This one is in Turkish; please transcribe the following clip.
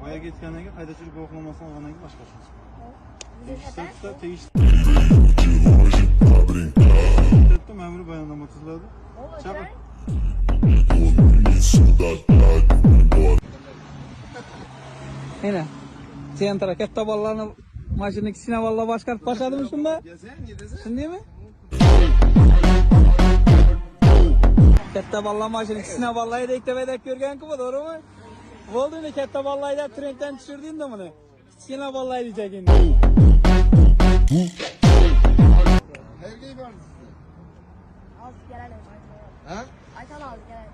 Oya ketgandan keyin haydovchilik guvohnomasini olgandan keyin boshqasini. Tegishli ma'muriy bayonnoma tuziladi. Chaqir. Mana sentra katta bolalarni mashina kichkina bolalar boshqarib qo'yadimi shunda? Shundaymi? Katta bolalar mashina kichkina bolalar haydab ko'rgan-ku, to'g'rimi? Bo'ldimi katta bolalar haydab trenddan tushirdingda buni? Kichkina bolalar haydaydi endi. Qayerga yubordi sizni? Hozir keladi. Ha? Aytadi hozir keladi.